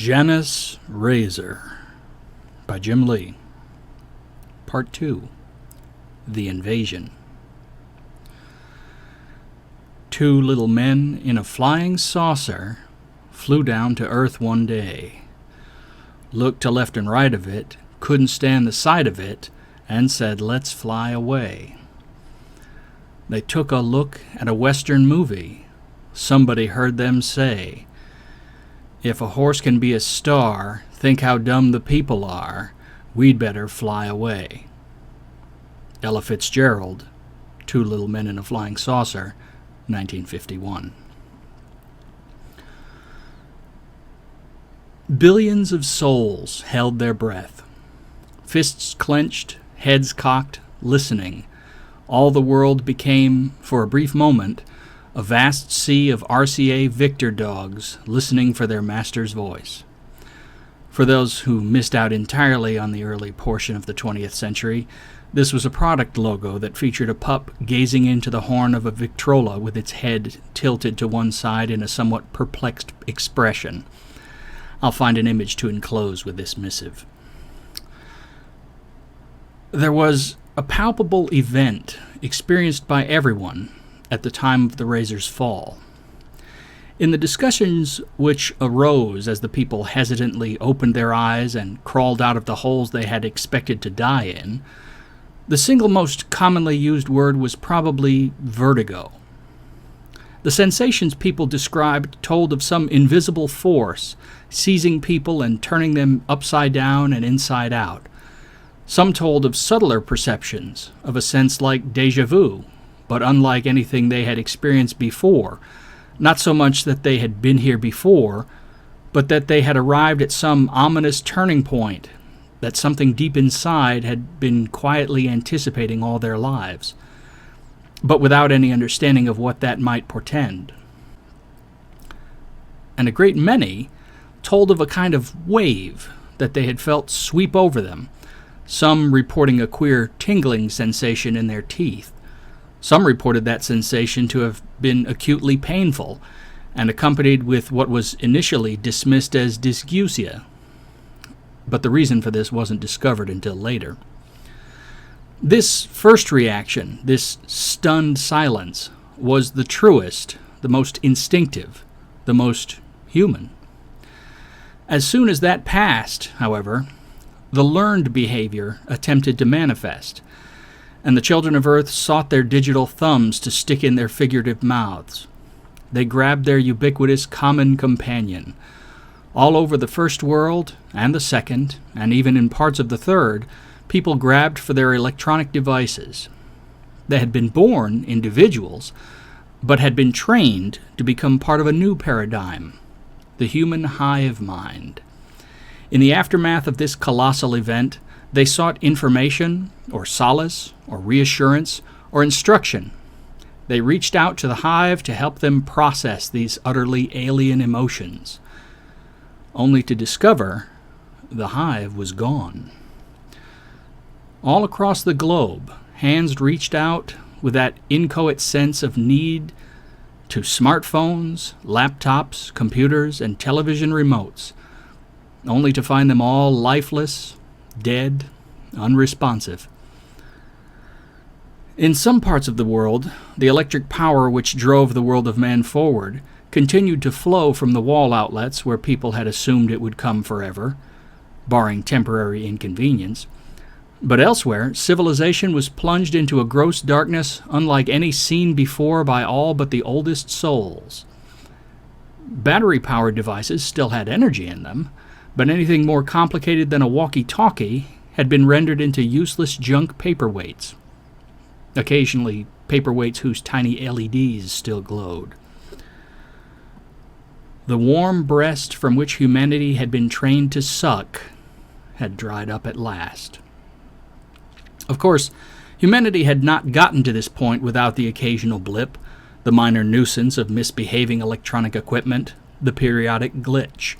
Janus Razor by Jim Lee. Part 2. The Invasion. Two little men in a flying saucer flew down to Earth one day, looked to left and right of it, couldn't stand the sight of it, and said, "Let's fly away." They took a look at a Western movie. Somebody heard them say, "If a horse can be a star, think how dumb the people are. We'd better fly away." Ella Fitzgerald, Two Little Men in a Flying Saucer, 1951. Billions of souls held their breath, fists clenched, heads cocked, listening. All the world became, for a brief moment, a vast sea of RCA Victor dogs listening for their master's voice. For those who missed out entirely on the early portion of the 20th century, this was a product logo that featured a pup gazing into the horn of a Victrola with its head tilted to one side in a somewhat perplexed expression. I'll find an image to enclose with this missive. There was a palpable event experienced by everyone at the time of the Razor's fall. In the discussions which arose as the people hesitantly opened their eyes and crawled out of the holes they had expected to die in, the single most commonly used word was probably vertigo. The sensations people described told of some invisible force seizing people and turning them upside down and inside out. Some told of subtler perceptions, of a sense like déjà vu, but unlike anything they had experienced before, not so much that they had been here before, but that they had arrived at some ominous turning point, that something deep inside had been quietly anticipating all their lives, but without any understanding of what that might portend. And a great many told of a kind of wave that they had felt sweep over them, some reporting a queer tingling sensation in their teeth. Some reported that sensation to have been acutely painful and accompanied with what was initially dismissed as dysgeusia. But the reason for this wasn't discovered until later. This first reaction, this stunned silence, was the truest, the most instinctive, the most human. As soon as that passed, however, the learned behavior attempted to manifest, and the children of Earth sought their digital thumbs to stick in their figurative mouths. They grabbed their ubiquitous common companion. All over the first world, and the second, and even in parts of the third, people grabbed for their electronic devices. They had been born individuals, but had been trained to become part of a new paradigm, the human hive mind. In the aftermath of this colossal event, they sought information, or solace, or reassurance, or instruction. They reached out to the hive to help them process these utterly alien emotions, only to discover the hive was gone. All across the globe, hands reached out with that inchoate sense of need to smartphones, laptops, computers, and television remotes, only to find them all lifeless, dead, unresponsive. In some parts of the world, the electric power which drove the world of man forward continued to flow from the wall outlets where people had assumed it would come forever, barring temporary inconvenience. But elsewhere, civilization was plunged into a gross darkness unlike any seen before by all but the oldest souls. Battery-powered devices still had energy in them, but anything more complicated than a walkie-talkie had been rendered into useless junk paperweights. Occasionally, paperweights whose tiny LEDs still glowed. The warm breast from which humanity had been trained to suck had dried up at last. Of course, humanity had not gotten to this point without the occasional blip, the minor nuisance of misbehaving electronic equipment, the periodic glitch.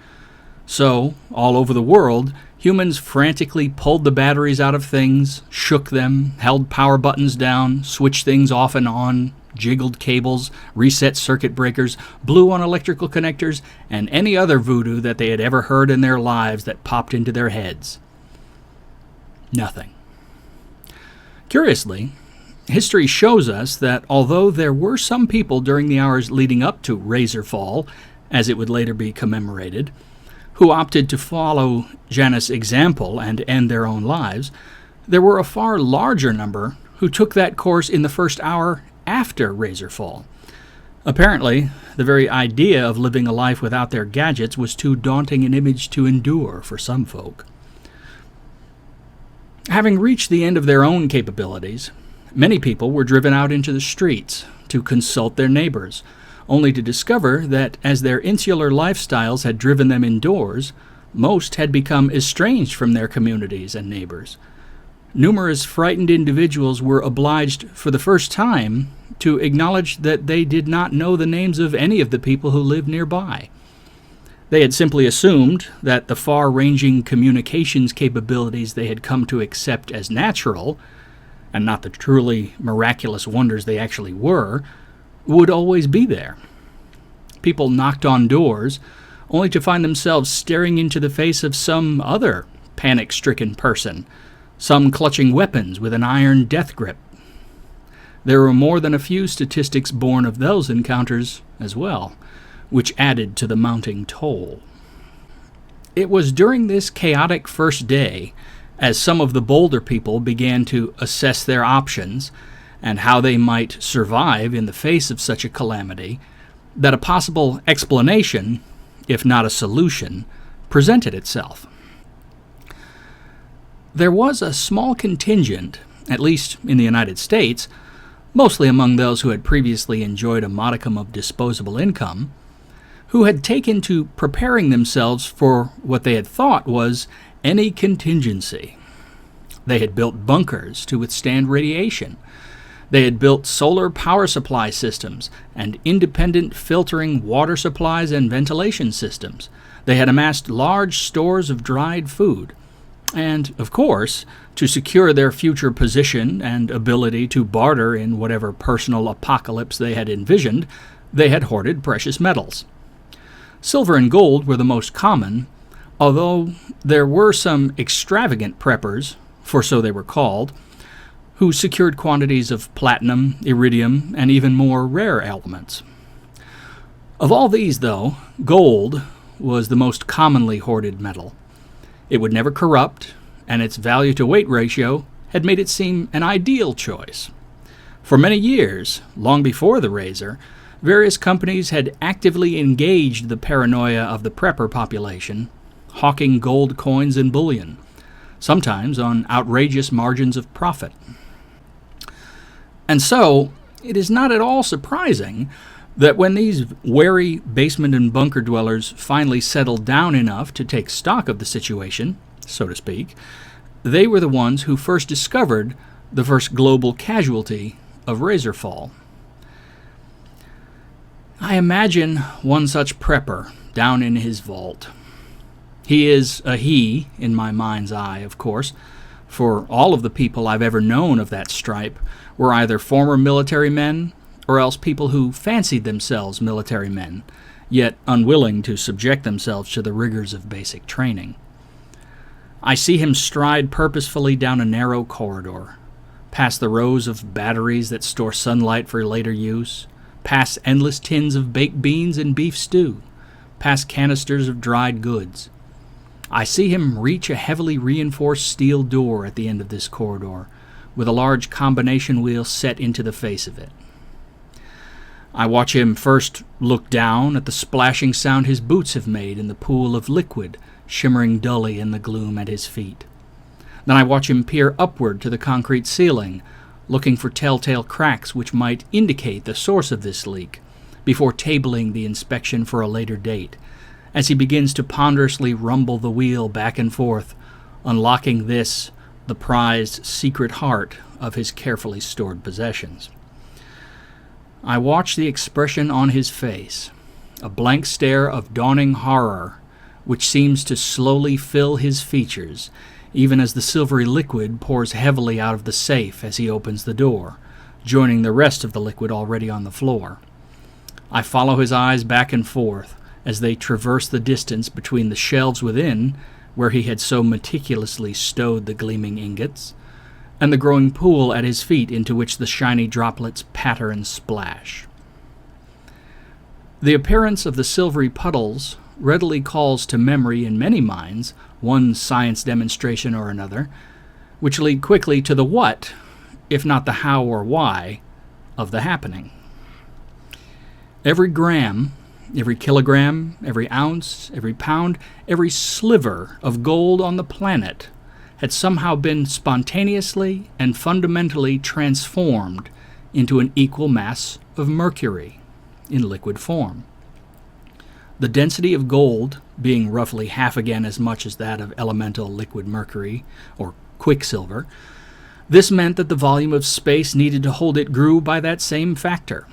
So, all over the world, humans frantically pulled the batteries out of things, shook them, held power buttons down, switched things off and on, jiggled cables, reset circuit breakers, blew on electrical connectors, and any other voodoo that they had ever heard in their lives that popped into their heads. Nothing. Curiously, history shows us that although there were some people during the hours leading up to Razor Fall, as it would later be commemorated, who opted to follow Janus' example and end their own lives, there were a far larger number who took that course in the first hour after Razor Fall. Apparently, the very idea of living a life without their gadgets was too daunting an image to endure for some folk. Having reached the end of their own capabilities, many people were driven out into the streets to consult their neighbors, only to discover that as their insular lifestyles had driven them indoors, most had become estranged from their communities and neighbors. Numerous frightened individuals were obliged for the first time to acknowledge that they did not know the names of any of the people who lived nearby. They had simply assumed that the far-ranging communications capabilities they had come to accept as natural, and not the truly miraculous wonders they actually were, would always be there. People knocked on doors, only to find themselves staring into the face of some other panic-stricken person, some clutching weapons with an iron death grip. There were more than a few statistics born of those encounters as well, which added to the mounting toll. It was during this chaotic first day, as some of the bolder people began to assess their options and how they might survive in the face of such a calamity, that a possible explanation, if not a solution, presented itself. There was a small contingent, at least in the United States, mostly among those who had previously enjoyed a modicum of disposable income, who had taken to preparing themselves for what they had thought was any contingency. They had built bunkers to withstand radiation. They had built solar power supply systems and independent filtering water supplies and ventilation systems. They had amassed large stores of dried food. And, of course, to secure their future position and ability to barter in whatever personal apocalypse they had envisioned, they had hoarded precious metals. Silver and gold were the most common, although there were some extravagant preppers, for so they were called, who secured quantities of platinum, iridium, and even more rare elements. Of all these, though, gold was the most commonly hoarded metal. It would never corrupt, and its value-to-weight ratio had made it seem an ideal choice. For many years, long before the Razor, various companies had actively engaged the paranoia of the prepper population, hawking gold coins and bullion, sometimes on outrageous margins of profit. And so, it is not at all surprising that when these wary basement and bunker dwellers finally settled down enough to take stock of the situation, so to speak, they were the ones who first discovered the first global casualty of Razor Fall. I imagine one such prepper down in his vault. He is a he in my mind's eye, of course, for all of the people I've ever known of that stripe were either former military men or else people who fancied themselves military men, yet unwilling to subject themselves to the rigors of basic training. I see him stride purposefully down a narrow corridor, past the rows of batteries that store sunlight for later use, past endless tins of baked beans and beef stew, past canisters of dried goods. I see him reach a heavily reinforced steel door at the end of this corridor, with a large combination wheel set into the face of it. I watch him first look down at the splashing sound his boots have made in the pool of liquid shimmering dully in the gloom at his feet. Then I watch him peer upward to the concrete ceiling, looking for telltale cracks which might indicate the source of this leak, before tabling the inspection for a later date, as he begins to ponderously rumble the wheel back and forth, unlocking this, the prized secret heart of his carefully stored possessions. I watch the expression on his face, a blank stare of dawning horror, which seems to slowly fill his features, even as the silvery liquid pours heavily out of the safe as he opens the door, joining the rest of the liquid already on the floor. I follow his eyes back and forth as they traverse the distance between the shelves within, where he had so meticulously stowed the gleaming ingots, and the growing pool at his feet into which the shiny droplets patter and splash. The appearance of the silvery puddles readily calls to memory in many minds one science demonstration or another, which lead quickly to the what, if not the how or why, of the happening. Every gram, every kilogram, every ounce, every pound, every sliver of gold on the planet had somehow been spontaneously and fundamentally transformed into an equal mass of mercury in liquid form. The density of gold being roughly half again as much as that of elemental liquid mercury, or quicksilver, this meant that the volume of space needed to hold it grew by that same factor.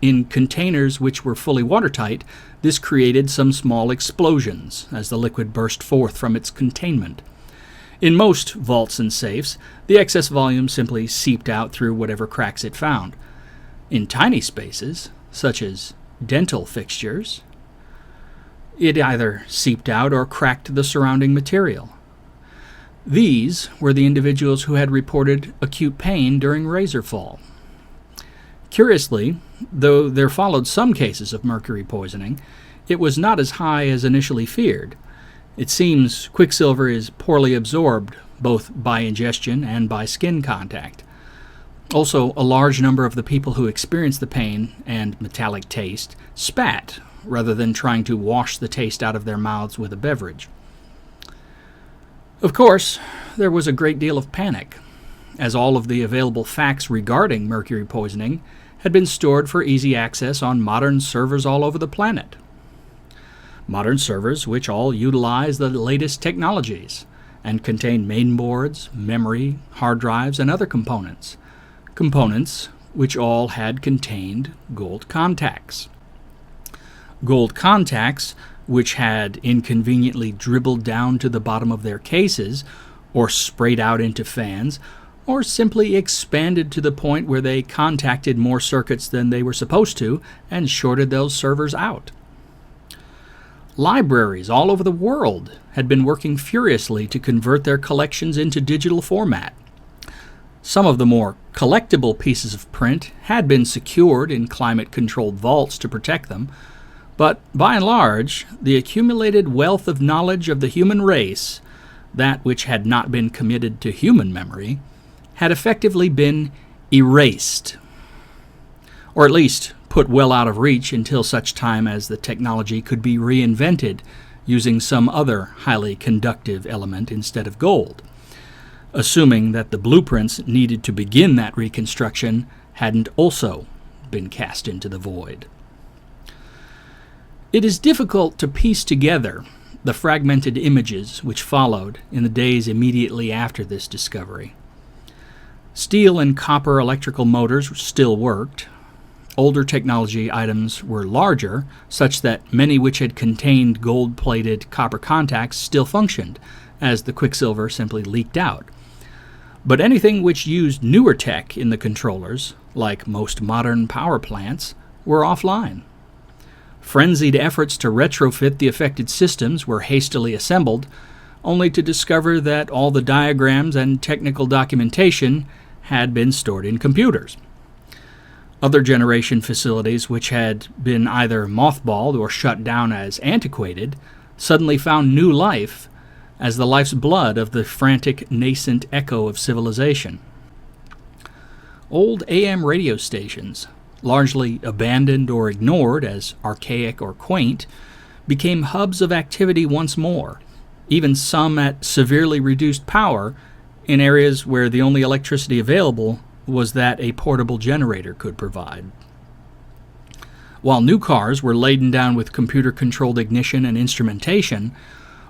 In containers which were fully watertight, this created some small explosions as the liquid burst forth from its containment. In most vaults and safes, the excess volume simply seeped out through whatever cracks it found. In tiny spaces, such as dental fixtures, it either seeped out or cracked the surrounding material. These were the individuals who had reported acute pain during razor fall. Curiously, though there followed some cases of mercury poisoning, it was not as high as initially feared. It seems quicksilver is poorly absorbed, both by ingestion and by skin contact. Also, a large number of the people who experienced the pain and metallic taste spat, rather than trying to wash the taste out of their mouths with a beverage. Of course, there was a great deal of panic, as all of the available facts regarding mercury poisoning had been stored for easy access on modern servers all over the planet. Modern servers which all utilize the latest technologies and contain mainboards, memory, hard drives, and other components. Components which all had contained gold contacts. Gold contacts which had inconveniently dribbled down to the bottom of their cases, or sprayed out into fans, or simply expanded to the point where they contacted more circuits than they were supposed to and shorted those servers out. Libraries all over the world had been working furiously to convert their collections into digital format. Some of the more collectible pieces of print had been secured in climate-controlled vaults to protect them, but by and large, the accumulated wealth of knowledge of the human race, that which had not been committed to human memory, had effectively been erased, or at least put well out of reach until such time as the technology could be reinvented using some other highly conductive element instead of gold, assuming that the blueprints needed to begin that reconstruction hadn't also been cast into the void. It is difficult to piece together the fragmented images which followed in the days immediately after this discovery. Steel and copper electrical motors still worked. Older technology items were larger, such that many which had contained gold-plated copper contacts still functioned, as the quicksilver simply leaked out. But anything which used newer tech in the controllers, like most modern power plants, were offline. Frenzied efforts to retrofit the affected systems were hastily assembled, only to discover that all the diagrams and technical documentation had been stored in computers. Other generation facilities which had been either mothballed or shut down as antiquated suddenly found new life as the life's blood of the frantic, nascent echo of civilization. Old AM radio stations, largely abandoned or ignored as archaic or quaint, became hubs of activity once more, even some at severely reduced power in areas where the only electricity available was that a portable generator could provide. While new cars were laden down with computer-controlled ignition and instrumentation,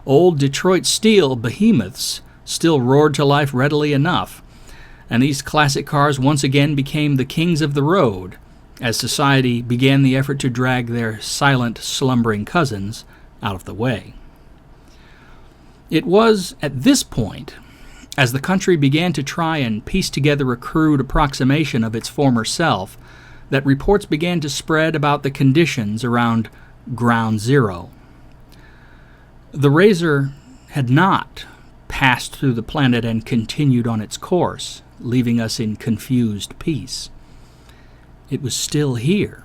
old Detroit steel behemoths still roared to life readily enough, and these classic cars once again became the kings of the road, as society began the effort to drag their silent, slumbering cousins out of the way. It was at this point, As the country began to try and piece together a crude approximation of its former self, that reports began to spread about the conditions around Ground Zero. The Razor had not passed through the planet and continued on its course, leaving us in confused peace. It was still here.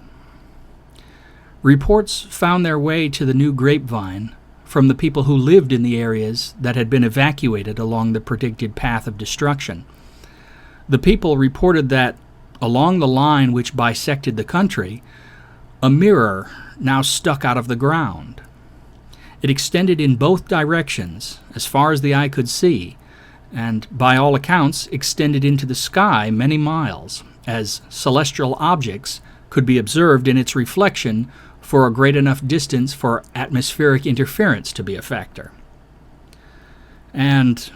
Reports found their way to the new grapevine from the people who lived in the areas that had been evacuated along the predicted path of destruction. The people reported that, along the line which bisected the country, a mirror now stuck out of the ground. It extended in both directions, as far as the eye could see, and, by all accounts, extended into the sky many miles, as celestial objects could be observed in its reflection for a great enough distance for atmospheric interference to be a factor. And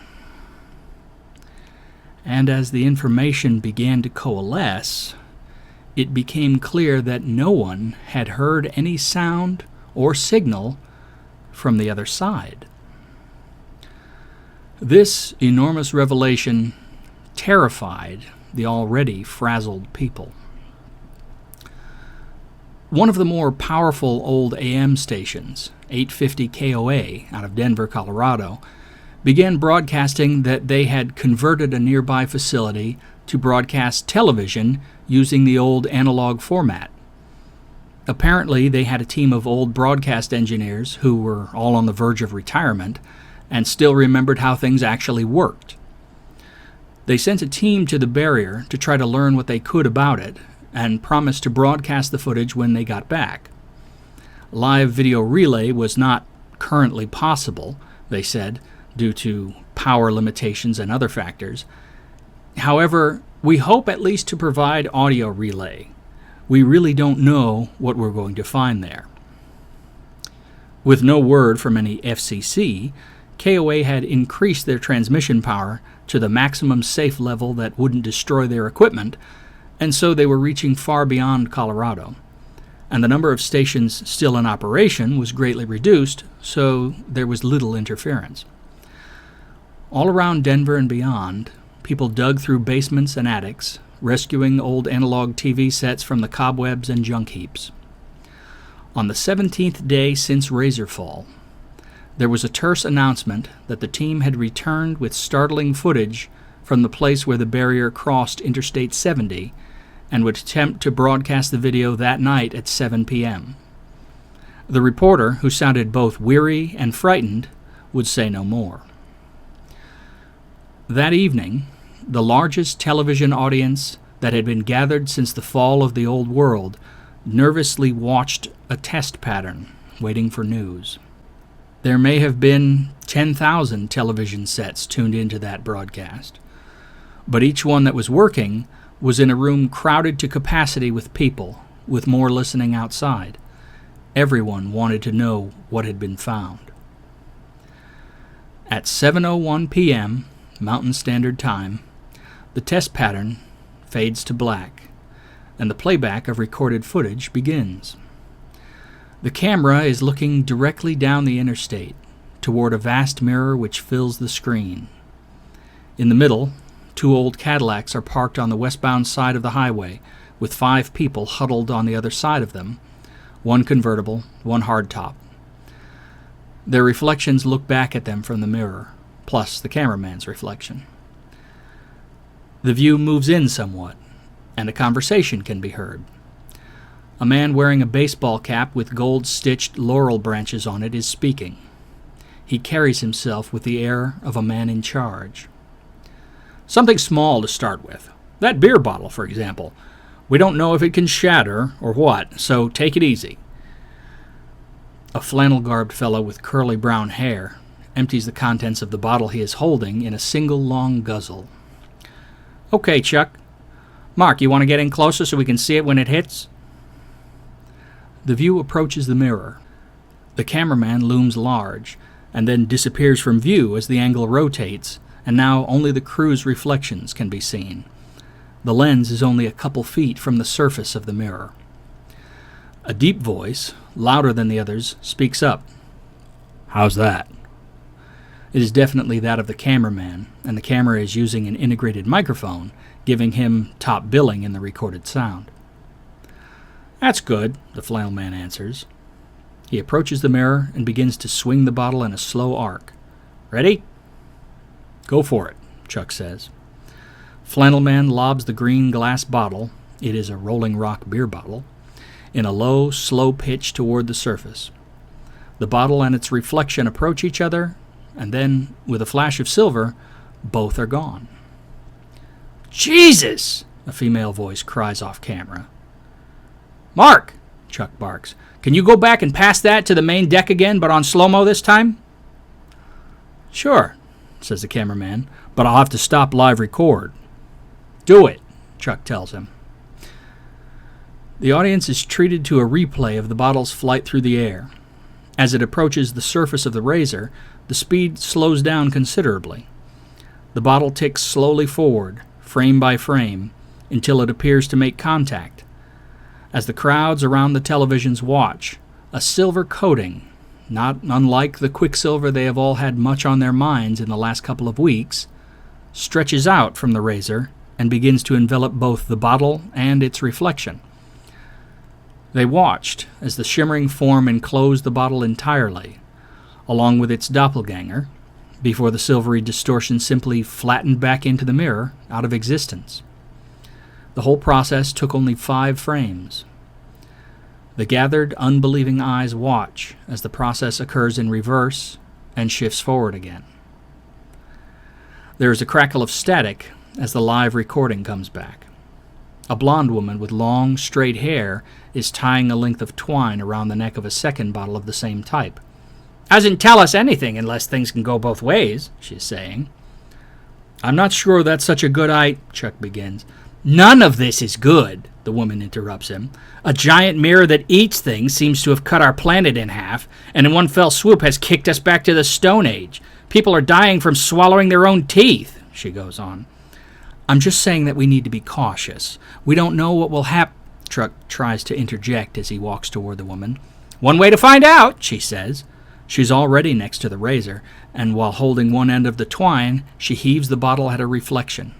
as the information began to coalesce, it became clear that no one had heard any sound or signal from the other side. This enormous revelation terrified the already frazzled people. One of the more powerful old AM stations, 850 KOA out of Denver, Colorado, began broadcasting that they had converted a nearby facility to broadcast television using the old analog format. Apparently, they had a team of old broadcast engineers who were all on the verge of retirement and still remembered how things actually worked. They sent a team to the barrier to try to learn what they could about it and promised to broadcast the footage when they got back. Live video relay was not currently possible, they said, due to power limitations and other factors. However, we hope at least to provide audio relay. We really don't know what we're going to find there. With no word from any FCC, KOA had increased their transmission power to the maximum safe level that wouldn't destroy their equipment, and so they were reaching far beyond Colorado. And the number of stations still in operation was greatly reduced, so there was little interference. All around Denver and beyond, people dug through basements and attics, rescuing old analog TV sets from the cobwebs and junk heaps. On the 17th day since Razorfall, there was a terse announcement that the team had returned with startling footage from the place where the barrier crossed Interstate 70 and would attempt to broadcast the video that night at 7 p.m. The reporter, who sounded both weary and frightened, would say no more. That evening, the largest television audience that had been gathered since the fall of the old world nervously watched a test pattern, waiting for news. There may have been 10,000 television sets tuned into that broadcast, but each one that was working was in a room crowded to capacity with people, with more listening outside. Everyone wanted to know what had been found. At 7:01 p.m., Mountain Standard Time, the test pattern fades to black, and the playback of recorded footage begins. The camera is looking directly down the interstate, toward a vast mirror which fills the screen. In the middle, 2 old Cadillacs are parked on the westbound side of the highway, with 5 people huddled on the other side of them, 1 convertible, 1 hardtop. Their reflections look back at them from the mirror, plus the cameraman's reflection. The view moves in somewhat, and a conversation can be heard. A man wearing a baseball cap with gold-stitched laurel branches on it is speaking. He carries himself with the air of a man in charge. Something small to start with. That beer bottle, for example. We don't know if it can shatter or what, so take it easy. A flannel-garbed fellow with curly brown hair empties the contents of the bottle he is holding in a single long guzzle. Okay, Chuck. Mark, you want to get in closer so we can see it when it hits? The view approaches the mirror. The cameraman looms large, and then disappears from view as the angle rotates, and now only the crew's reflections can be seen. The lens is only a couple feet from the surface of the mirror. A deep voice, louder than the others, speaks up. How's that? It is definitely that of the cameraman, and the camera is using an integrated microphone, giving him top billing in the recorded sound. "That's good," the flannel man answers. He approaches the mirror and begins to swing the bottle in a slow arc. "Ready?" "Go for it," Chuck says. Flannel man lobs the green glass bottle, it is a Rolling Rock beer bottle, in a low, slow pitch toward the surface. The bottle and its reflection approach each other, and then, with a flash of silver, both are gone. "Jesus!" a female voice cries off camera. "Mark!" Chuck barks. "Can you go back and pass that to the main deck again, but on slow-mo this time?" "Sure," says the cameraman, "but I'll have to stop live record." "Do it," Chuck tells him. The audience is treated to a replay of the bottle's flight through the air. As it approaches the surface of the Razor, the speed slows down considerably. The bottle ticks slowly forward, frame by frame, until it appears to make contact. As the crowds around the televisions watch, a silver coating, not unlike the quicksilver they have all had much on their minds in the last couple of weeks, stretches out from the Razor and begins to envelop both the bottle and its reflection. They watched as the shimmering form enclosed the bottle entirely, along with its doppelganger, before the silvery distortion simply flattened back into the mirror, out of existence. The whole process took only 5 frames. The gathered, unbelieving eyes watch as the process occurs in reverse and shifts forward again. There is a crackle of static as the live recording comes back. A blonde woman with long, straight hair is tying a length of twine around the neck of a second bottle of the same type. "Doesn't tell us anything unless things can go both ways," she's saying. "I'm not sure that's such a good idea," Chuck begins. "None of this is good," the woman interrupts him. "A giant mirror that eats things seems to have cut our planet in half, and in one fell swoop has kicked us back to the Stone Age. People are dying from swallowing their own teeth," she goes on. "I'm just saying that we need to be cautious. We don't know what will happen," Chuck tries to interject as he walks toward the woman. "One way to find out," she says. She's already next to the Razor, and while holding one end of the twine, she heaves the bottle at her reflection.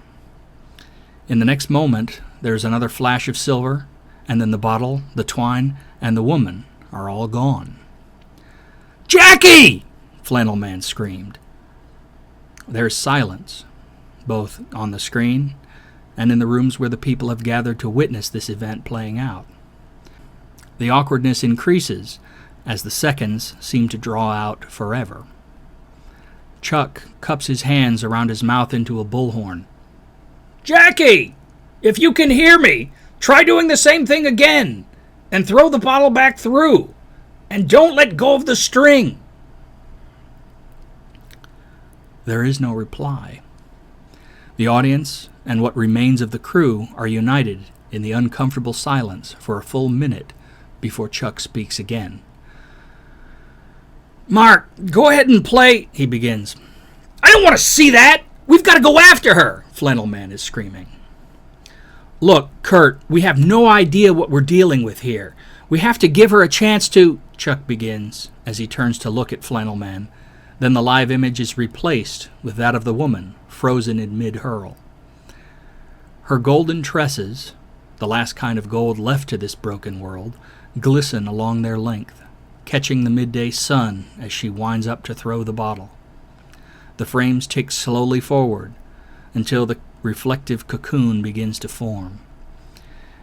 In the next moment, there's another flash of silver, and then the bottle, the twine, and the woman are all gone. "Jackie!" Flannel Man screamed. There's silence, both on the screen and in the rooms where the people have gathered to witness this event playing out. The awkwardness increases as the seconds seem to draw out forever. Chuck cups his hands around his mouth into a bullhorn. "Jackie, if you can hear me, try doing the same thing again, and throw the bottle back through, and don't let go of the string." There is no reply. The audience and what remains of the crew are united in the uncomfortable silence for a full minute before Chuck speaks again. "Mark, go ahead and play," he begins. "I don't want to see that! We've got to go after her!" Flannel Man is screaming. "Look, Kurt, we have no idea what we're dealing with here. We have to give her a chance to," Chuck begins as he turns to look at Flannel Man. Then the live image is replaced with that of the woman, frozen in mid-hurl. Her golden tresses, the last kind of gold left to this broken world, glisten along their length, catching the midday sun as she winds up to throw the bottle. The frames tick slowly forward until the reflective cocoon begins to form.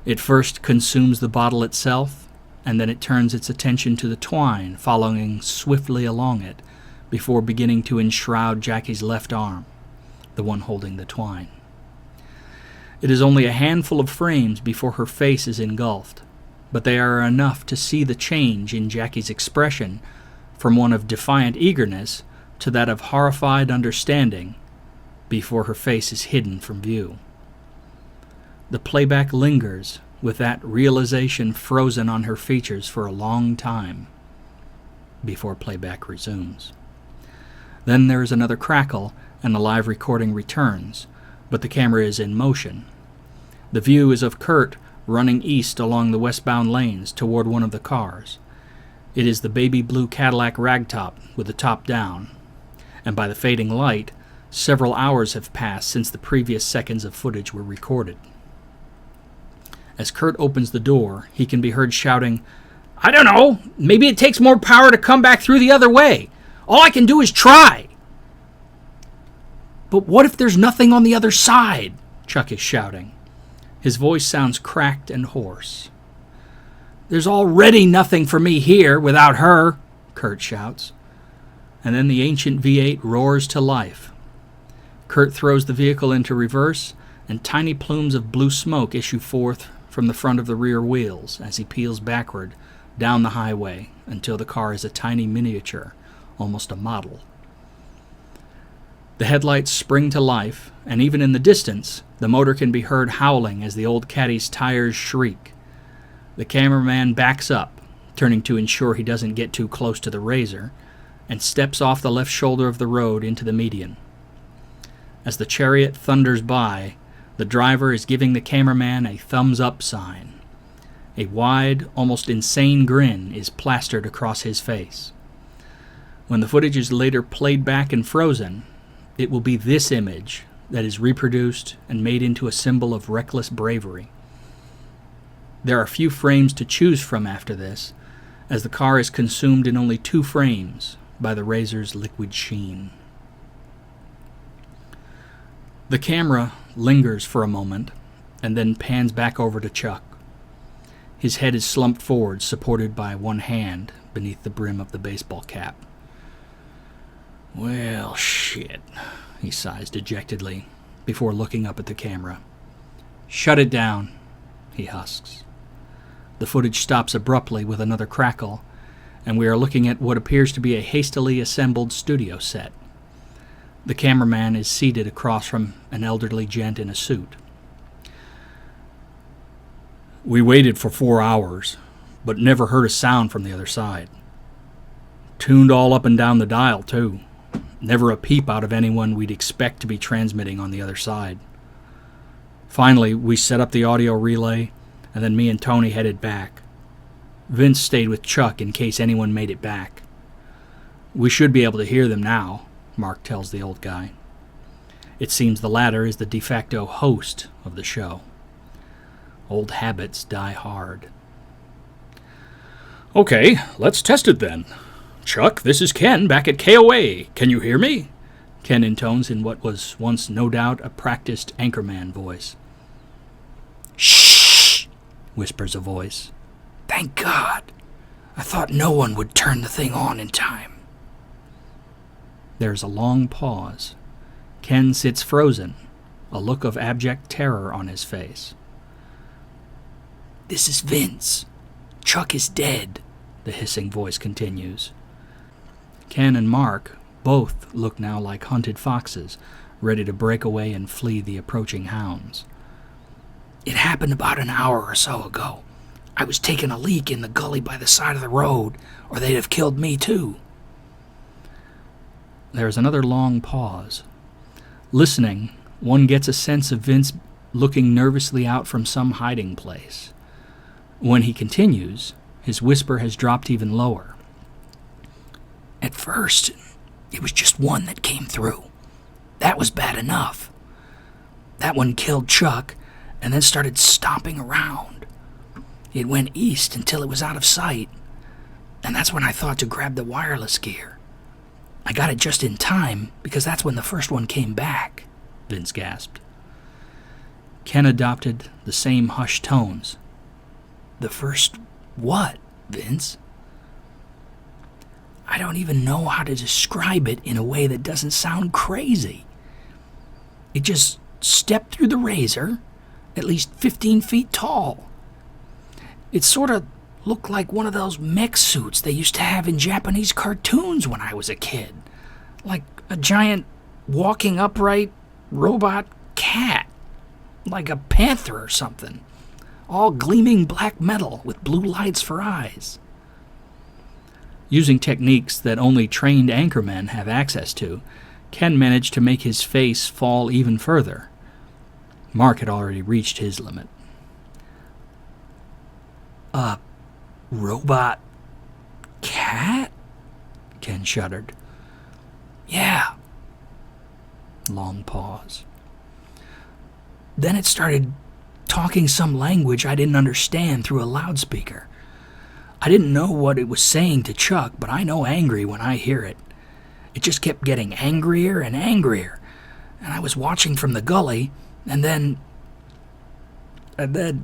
It first consumes the bottle itself, and then it turns its attention to the twine following swiftly along it before beginning to enshroud Jackie's left arm, the one holding the twine. It is only a handful of frames before her face is engulfed, but they are enough to see the change in Jackie's expression from one of defiant eagerness to that of horrified understanding before her face is hidden from view. The playback lingers with that realization frozen on her features for a long time before playback resumes. Then there is another crackle and the live recording returns, but the camera is in motion. The view is of Kurt running east along the westbound lanes toward one of the cars. It is the baby blue Cadillac ragtop with the top down. and by the fading light, several hours have passed since the previous seconds of footage were recorded. As Kurt opens the door, he can be heard shouting, "I don't know, maybe it takes more power to come back through the other way. All I can do is try." "But what if there's nothing on the other side?" Chuck is shouting. His voice sounds cracked and hoarse. "There's already nothing for me here without her," Kurt shouts. And then the ancient V8 roars to life. Kurt throws the vehicle into reverse, and tiny plumes of blue smoke issue forth from the front of the rear wheels as he peels backward down the highway until the car is a tiny miniature, almost a model. The headlights spring to life, and even in the distance, the motor can be heard howling as the old caddy's tires shriek. The cameraman backs up, turning to ensure he doesn't get too close to the Razor, and steps off the left shoulder of the road into the median. As the chariot thunders by, the driver is giving the cameraman a thumbs-up sign. A wide, almost insane grin is plastered across his face. When the footage is later played back and frozen, it will be this image that is reproduced and made into a symbol of reckless bravery. There are few frames to choose from after this, as the car is consumed in only 2 frames by the Razor's liquid sheen. The camera lingers for a moment and then pans back over to Chuck. His head is slumped forward, supported by one hand beneath the brim of the baseball cap. "Well, shit," he sighs dejectedly before looking up at the camera. "Shut it down," he husks. The footage stops abruptly with another crackle, and we are looking at what appears to be a hastily assembled studio set. The cameraman is seated across from an elderly gent in a suit. "We waited for 4 hours, but never heard a sound from the other side. Tuned all up and down the dial, too. Never a peep out of anyone we'd expect to be transmitting on the other side. Finally, we set up the audio relay, and then me and Tony headed back. Vince stayed with Chuck in case anyone made it back. We should be able to hear them now," Mark tells the old guy. It seems the latter is the de facto host of the show. Old habits die hard. "Okay, let's test it then. Chuck, this is Ken back at KOA. Can you hear me?" Ken intones in what was once no doubt a practiced anchorman voice. "Shh!" whispers a voice. "Thank God. I thought no one would turn the thing on in time." There's a long pause. Ken sits frozen, a look of abject terror on his face. "This is Vince. Chuck is dead," the hissing voice continues. Ken and Mark both look now like hunted foxes, ready to break away and flee the approaching hounds. "It happened about an hour or so ago. I was taking a leak in the gully by the side of the road, or they'd have killed me too." There is another long pause. Listening, one gets a sense of Vince looking nervously out from some hiding place. When he continues, his whisper has dropped even lower. "At first, it was just one that came through. That was bad enough. That one killed Chuck and then started stomping around. It went east until it was out of sight, and that's when I thought to grab the wireless gear. I got it just in time because that's when the first one came back," Vince gasped. Ken adopted the same hushed tones. "The first what, Vince?" "I don't even know how to describe it in a way that doesn't sound crazy. It just stepped through the Razor, at least 15 feet tall. It sort of looked like one of those mech suits they used to have in Japanese cartoons when I was a kid. Like a giant walking upright robot cat. Like a panther or something. All gleaming black metal with blue lights for eyes." Using techniques that only trained anchormen have access to, Ken managed to make his face fall even further. Mark had already reached his limit. "A robot cat?" Ken shuddered. "Yeah, long pause. Then it started talking some language I didn't understand through a loudspeaker. I didn't know what it was saying to Chuck, but I know angry when I hear it. It just kept getting angrier and angrier, and I was watching from the gully, and then it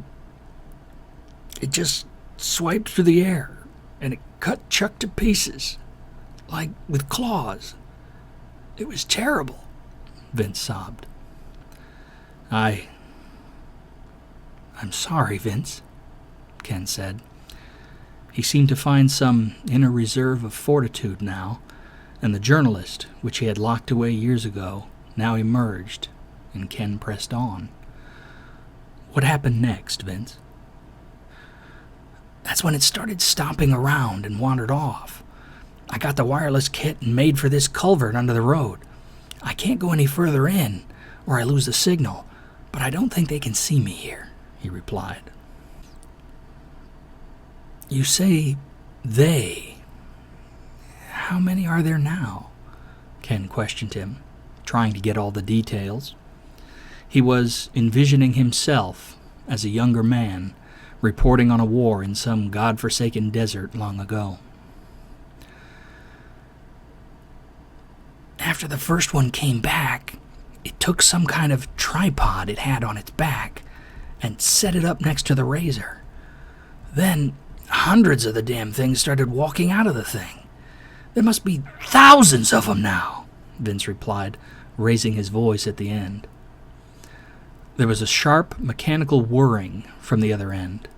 just swiped through the air, and it cut Chuck to pieces, like with claws. It was terrible, Vince sobbed. I'm sorry, Vince, Ken said. He seemed to find some inner reserve of fortitude now, and the journalist, which he had locked away years ago, now emerged, and Ken pressed on. What happened next, Vince? That's when it started stomping around and wandered off. I got the wireless kit and made for this culvert under the road. I can't go any further in, or I lose the signal, but I don't think they can see me here, he replied. You say they. How many are there now? Ken questioned him, trying to get all the details. He was envisioning himself as a younger man, reporting on a war in some godforsaken desert long ago. After the first one came back, it took some kind of tripod it had on its back and set it up next to the Razor. Then hundreds of the damn things started walking out of the thing. There must be thousands of them now, Vince replied, raising his voice at the end. There was a sharp, mechanical whirring from the other end,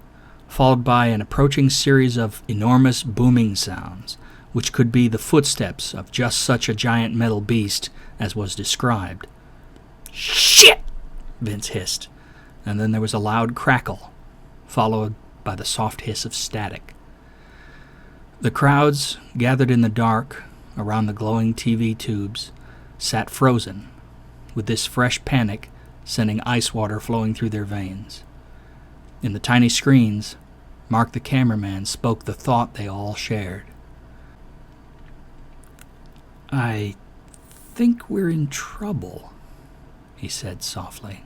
followed by an approaching series of enormous booming sounds, which could be the footsteps of just such a giant metal beast as was described. Shit! Vince hissed, and then there was a loud crackle, followed by the soft hiss of static. The crowds gathered in the dark around the glowing TV tubes sat frozen, with this fresh panic sending ice water flowing through their veins. In the tiny screens, Mark the cameraman spoke the thought they all shared. I think we're in trouble, he said softly.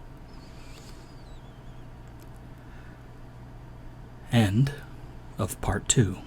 End of part 2.